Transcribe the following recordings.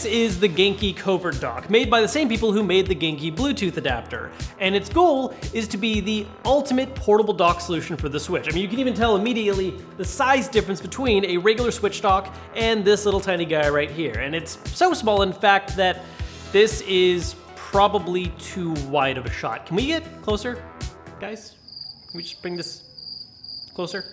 is the Genki Covert Dock, made by the same people who made the Genki Bluetooth adapter, and its goal is to be the ultimate portable dock solution for the Switch. I mean, you can even tell immediately the size difference between a regular Switch dock and this little tiny guy right here, and it's so small, in fact, that this is probably too wide of a shot. Can we get closer, guys? Can we just bring this closer?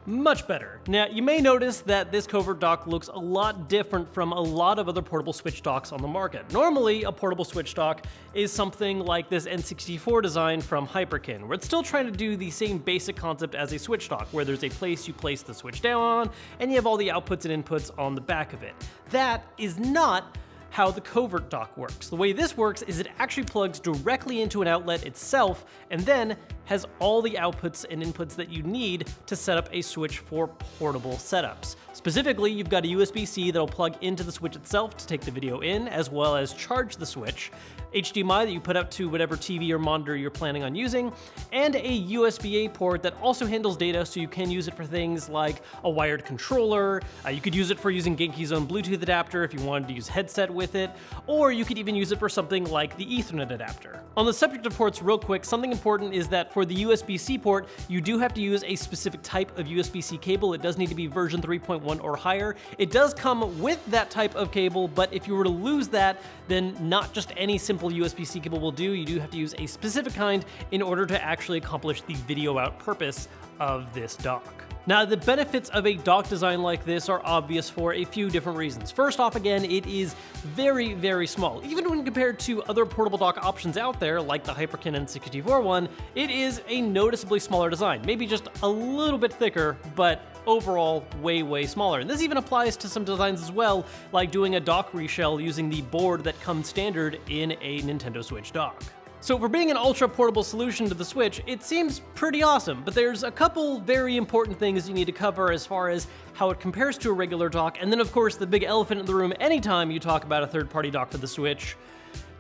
Much better. Now, you may notice that this Covert Dock looks a lot different from a lot of other portable Switch docks on the market. Normally, a portable Switch dock is something like this N64 design from Hyperkin, where it's still trying to do the same basic concept as a Switch dock, where there's a place you place the Switch down on, and you have all the outputs and inputs on the back of it. That is not how the Covert Dock works. The way this works is it actually plugs directly into an outlet itself and then has all the outputs and inputs that you need to set up a Switch for portable setups. Specifically, you've got a USB-C that'll plug into the Switch itself to take the video in, as well as charge the Switch, HDMI that you put up to whatever TV or monitor you're planning on using, and a USB-A port that also handles data, so you can use it for things like a wired controller. You could use it for using Genki's own Bluetooth adapter if you wanted to use headset with it, or you could even use it for something like the Ethernet adapter. On the subject of ports, real quick, something important is that for the USB-C port, you do have to use a specific type of USB-C cable. It does need to be version 3.1 or higher. It does come with that type of cable, but if you were to lose that, then not just any simple USB-C cable will do. You do have to use a specific kind in order to actually accomplish the video out purpose of this dock. Now, the benefits of a dock design like this are obvious for a few different reasons. First off, again, it is very, very small. Even when compared to other portable dock options out there, like the Hyperkin N64 one, it is a noticeably smaller design. Maybe just a little bit thicker, but overall way, way smaller. And this even applies to some designs as well, like doing a dock reshell using the board that comes standard in a Nintendo Switch dock. So for being an ultra-portable solution to the Switch, it seems pretty awesome, but there's a couple very important things you need to cover as far as how it compares to a regular dock, and then of course the big elephant in the room anytime you talk about a third-party dock for the Switch: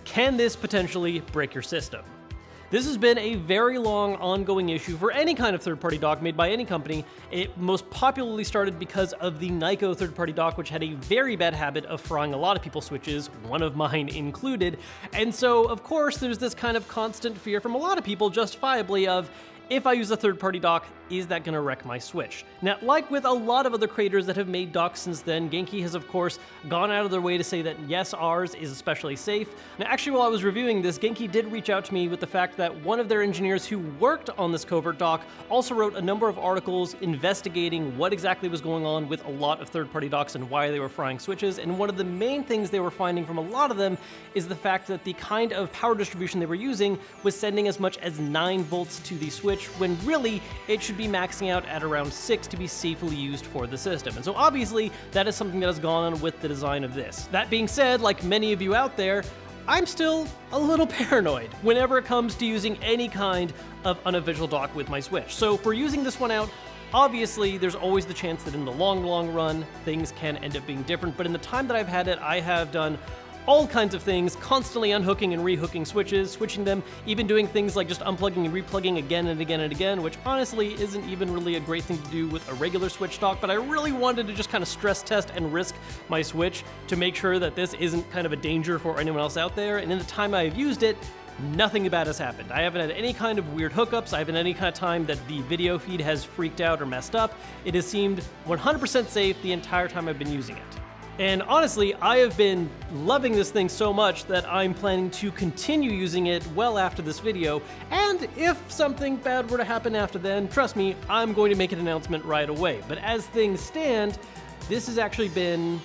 can this potentially break your system? This has been a very long, ongoing issue for any kind of third-party dock made by any company. It most popularly started because of the Nyko third-party dock, which had a very bad habit of frying a lot of people's Switches, one of mine included. And so, of course, there's this kind of constant fear from a lot of people, justifiably, of, if I use a third-party dock, is that going to wreck my Switch? Now, like with a lot of other creators that have made docks since then, Genki has, of course, gone out of their way to say that, yes, ours is especially safe. Now, actually, while I was reviewing this, Genki did reach out to me with the fact that one of their engineers who worked on this Covert Dock also wrote a number of articles investigating what exactly was going on with a lot of third-party docks and why they were frying Switches, and one of the main things they were finding from a lot of them is the fact that the kind of power distribution they were using was sending as much as 9 volts to the Switch, when really it should be maxing out at around 6 to be safely used for the system. And so obviously that is something that has gone on with the design of this. That being said, like many of you out there, I'm still a little paranoid whenever it comes to using any kind of unofficial dock with my Switch. So for using this one out, obviously there's always the chance that in the long run things can end up being different, but in the time that I've had it, I have done all kinds of things, constantly unhooking and rehooking Switches, switching them, even doing things like just unplugging and replugging again and again and again, which honestly isn't even really a great thing to do with a regular Switch dock, but I really wanted to just kind of stress test and risk my Switch to make sure that this isn't kind of a danger for anyone else out there, and in the time I've used it, nothing bad has happened. I haven't had any kind of weird hookups. I haven't had any kind of time that the video feed has freaked out or messed up. It has seemed 100% safe the entire time I've been using it. And honestly, I have been loving this thing so much that I'm planning to continue using it well after this video, and if something bad were to happen after then, trust me, I'm going to make an announcement right away. But as things stand, this has actually been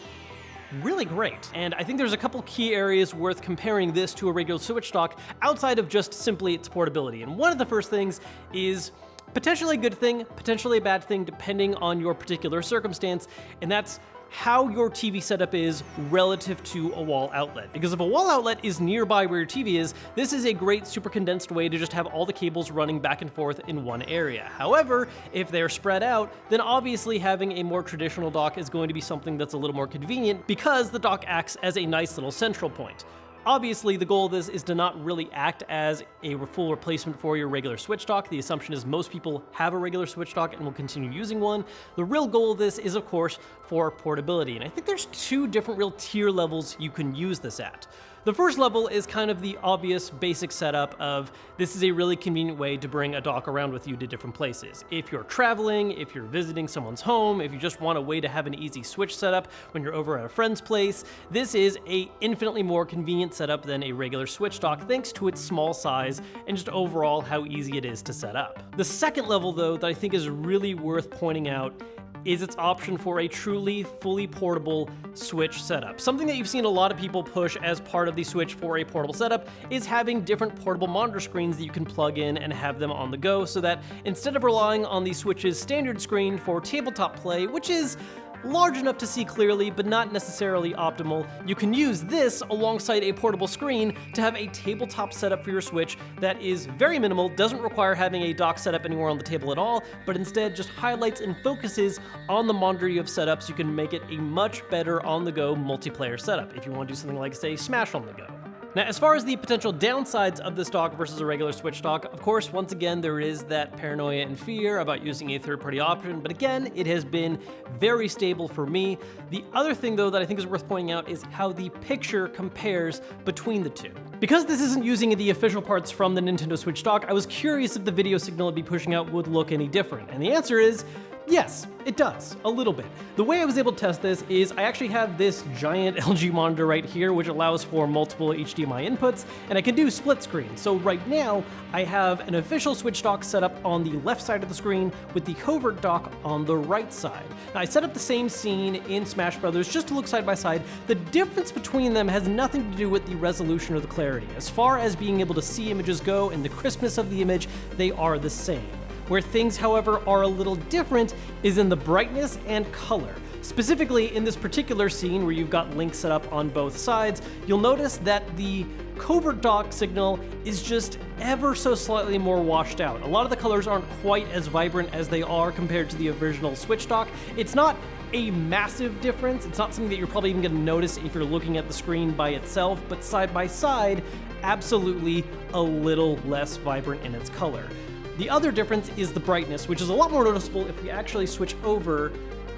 really great. And I think there's a couple key areas worth comparing this to a regular Switch dock outside of just simply its portability. And one of the first things is potentially a good thing, potentially a bad thing, depending on your particular circumstance, and that's how your TV setup is relative to a wall outlet. Because if a wall outlet is nearby where your TV is, this is a great super condensed way to just have all the cables running back and forth in one area. However, if they're spread out, then obviously having a more traditional dock is going to be something that's a little more convenient because the dock acts as a nice little central point. obviously, the goal of this is to not really act as a full replacement for your regular switch dock. The assumption is most people have a regular switch dock and will continue using one. The real goal of this is, of course, for portability. And I think there's two different real tier levels you can use this at. The first level is kind of the obvious basic setup of this is a really convenient way to bring a dock around with you to different places. If you're traveling, if you're visiting someone's home, if you just want a way to have an easy switch setup when you're over at a friend's place, this is a infinitely more convenient setup than a regular switch dock thanks to its small size and just overall how easy it is to set up. The second level though that I think is really worth pointing out is its option for a truly fully portable Switch setup. Something that you've seen a lot of people push as part of the Switch for a portable setup is having different portable monitor screens that you can plug in and have them on the go, so that instead of relying on the Switch's standard screen for tabletop play, which is large enough to see clearly but not necessarily optimal, you can use this alongside a portable screen to have a tabletop setup for your Switch that is very minimal, doesn't require having a dock set up anywhere on the table at all, but instead just highlights and focuses on the monitor you have set up so you can make it a much better on-the-go multiplayer setup if you want to do something like, say, Smash on the go. Now, as far as the potential downsides of this dock versus a regular Switch dock, of course, once again, there is that paranoia and fear about using a third-party option, but again, it has been very stable for me. The other thing, though, that I think is worth pointing out is how the picture compares between the two. Because this isn't using the official parts from the Nintendo Switch dock, I was curious if the video signal it'd be pushing out would look any different, and the answer is yes, it does, a little bit. The way I was able to test this is I actually have this giant LG monitor right here, which allows for multiple HDMI inputs, and I can do split screen. So right now, I have an official Switch dock set up on the left side of the screen with the Covert Dock on the right side. Now, I set up the same scene in Smash Brothers just to look side by side. The difference between them has nothing to do with the resolution or the clarity. As far as being able to see images go and the crispness of the image, they are the same. Where things, however, are a little different is in the brightness and color. Specifically, in this particular scene where you've got Link set up on both sides, you'll notice that the Covert Dock signal is just ever so slightly more washed out. A lot of the colors aren't quite as vibrant as they are compared to the original Switch dock. It's not a massive difference. It's not something that you're probably even going to notice if you're looking at the screen by itself, but side by side, absolutely a little less vibrant in its color. The other difference is the brightness, which is a lot more noticeable if we actually switch over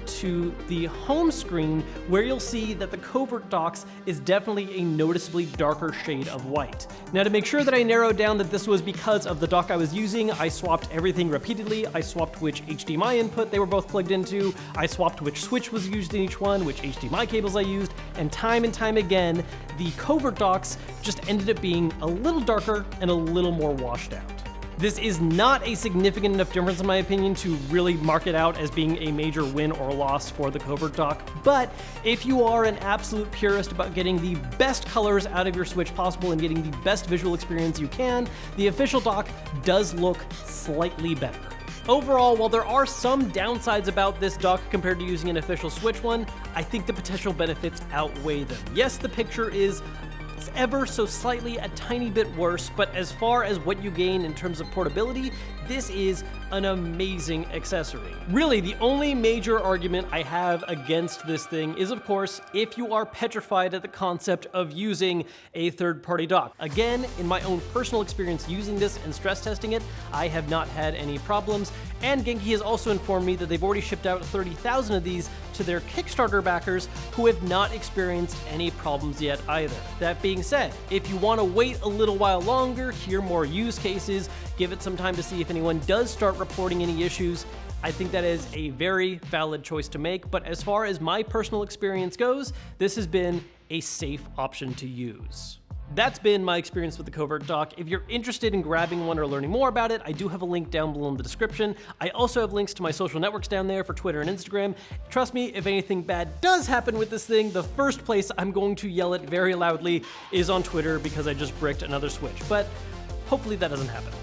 to the home screen, where you'll see that the Covert Docks is definitely a noticeably darker shade of white. Now, to make sure that I narrowed down that this was because of the dock I was using, I swapped everything repeatedly. I swapped which HDMI input they were both plugged into, I swapped which switch was used in each one, which HDMI cables I used, and time again, the Covert Docks just ended up being a little darker and a little more washed out. This is not a significant enough difference in my opinion to really mark it out as being a major win or loss for the Covert Dock, but if you are an absolute purist about getting the best colors out of your Switch possible and getting the best visual experience you can, the official dock does look slightly better. Overall, while there are some downsides about this dock compared to using an official Switch one, I think the potential benefits outweigh them. Yes, the picture is ever so slightly a tiny bit worse, but as far as what you gain in terms of portability, this is an amazing accessory. Really, the only major argument I have against this thing is, of course, if you are petrified at the concept of using a third-party dock. Again, in my own personal experience using this and stress testing it, I have not had any problems, and Genki has also informed me that they've already shipped out 30,000 of these to their Kickstarter backers who have not experienced any problems yet either. That being said, if you want to wait a little while longer, hear more use cases, give it some time to see if anyone does start reporting any issues, I think that is a very valid choice to make, but as far as my personal experience goes, this has been a safe option to use. That's been my experience with the Covert Dock. If you're interested in grabbing one or learning more about it, I do have a link down below in the description. I also have links to my social networks down there for Twitter and Instagram. Trust me, if anything bad does happen with this thing, the first place I'm going to yell it very loudly is on Twitter because I just bricked another Switch, but hopefully that doesn't happen.